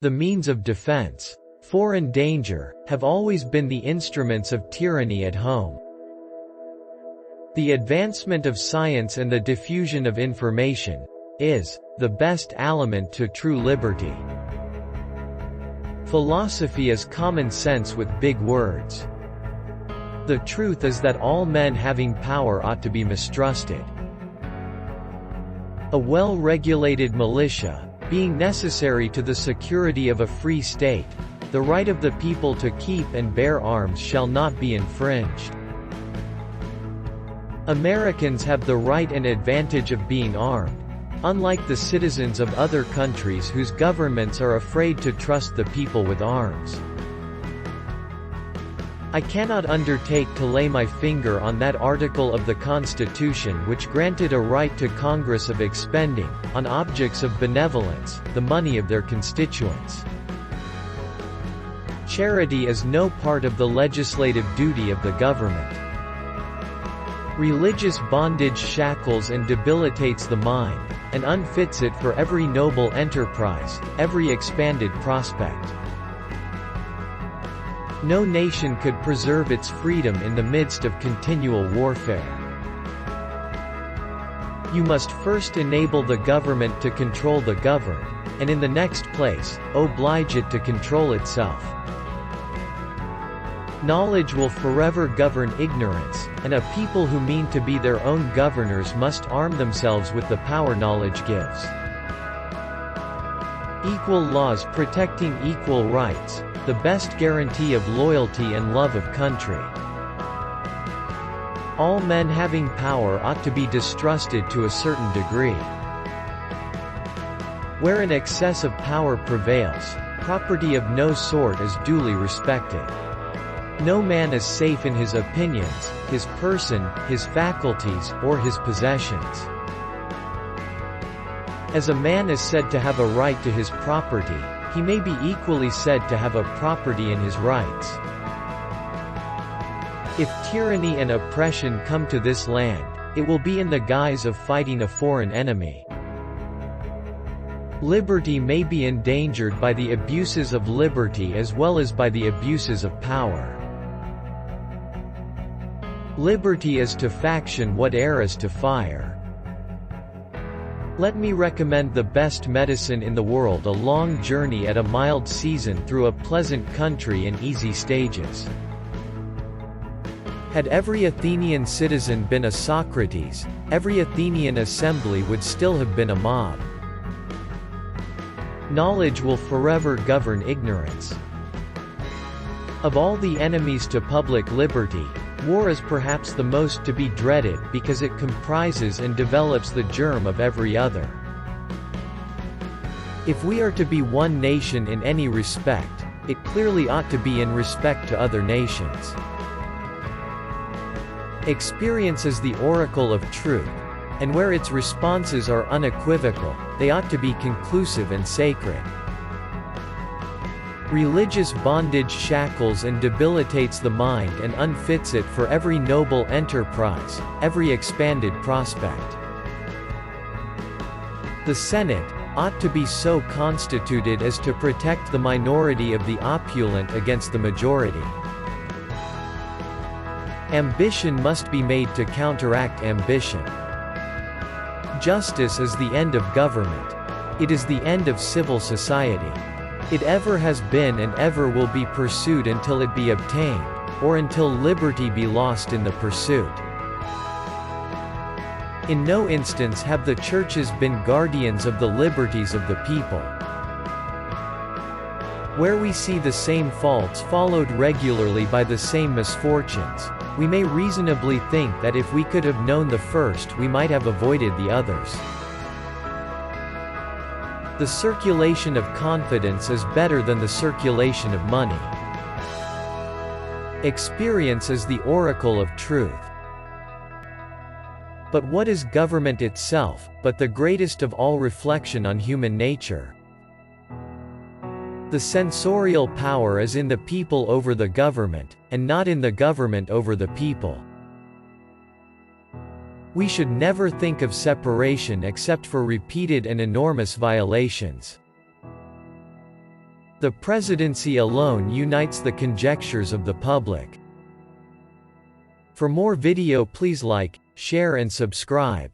the means of defense, foreign danger, have always been the instruments of tyranny at home. The advancement of science and the diffusion of information is the best aliment to true liberty. Philosophy is common sense with big words. The truth is that all men having power ought to be mistrusted. A well-regulated militia, being necessary to the security of a free state, the right of the people to keep and bear arms shall not be infringed. Americans have the right and advantage of being armed, unlike the citizens of other countries whose governments are afraid to trust the people with arms. I cannot undertake to lay my finger on that article of the Constitution which granted a right to Congress of expending, on objects of benevolence, the money of their constituents. Charity is no part of the legislative duty of the government. Religious bondage shackles and debilitates the mind, and unfits it for every noble enterprise, every expanded prospect. No nation could preserve its freedom in the midst of continual warfare. You must first enable the government to control the governed, and in the next place, oblige it to control itself. Knowledge will forever govern ignorance, and a people who mean to be their own governors must arm themselves with the power knowledge gives. Equal laws protecting equal rights, the best guarantee of loyalty and love of country. All men having power ought to be distrusted to a certain degree. Where an excess of power prevails, property of no sort is duly respected. No man is safe in his opinions, his person, his faculties, or his possessions. As a man is said to have a right to his property, he may be equally said to have a property in his rights. If tyranny and oppression come to this land, it will be in the guise of fighting a foreign enemy. Liberty may be endangered by the abuses of liberty as well as by the abuses of power. Liberty is to faction what air is to fire. Let me recommend the best medicine in the world: a long journey at a mild season through a pleasant country in easy stages. Had every Athenian citizen been a Socrates, every Athenian assembly would still have been a mob. Knowledge will forever govern ignorance. Of all the enemies to public liberty, war is perhaps the most to be dreaded because it comprises and develops the germ of every other. If we are to be one nation in any respect, it clearly ought to be in respect to other nations. Experience is the oracle of truth, and where its responses are unequivocal, they ought to be conclusive and sacred. Religious bondage shackles and debilitates the mind and unfits it for every noble enterprise, every expanded prospect. The Senate ought to be so constituted as to protect the minority of the opulent against the majority. Ambition must be made to counteract ambition. Justice is the end of government. It is the end of civil society. It ever has been and ever will be pursued until it be obtained, or until liberty be lost in the pursuit. In no instance have the churches been guardians of the liberties of the people. Where we see the same faults followed regularly by the same misfortunes, we may reasonably think that if we could have known the first we might have avoided the others. The circulation of confidence is better than the circulation of money. Experience is the oracle of truth. But what is government itself, but the greatest of all reflection on human nature? The censorial power is in the people over the government, and not in the government over the people. We should never think of separation except for repeated and enormous violations. The presidency alone unites the conjectures of the public. For more video please like, share and subscribe.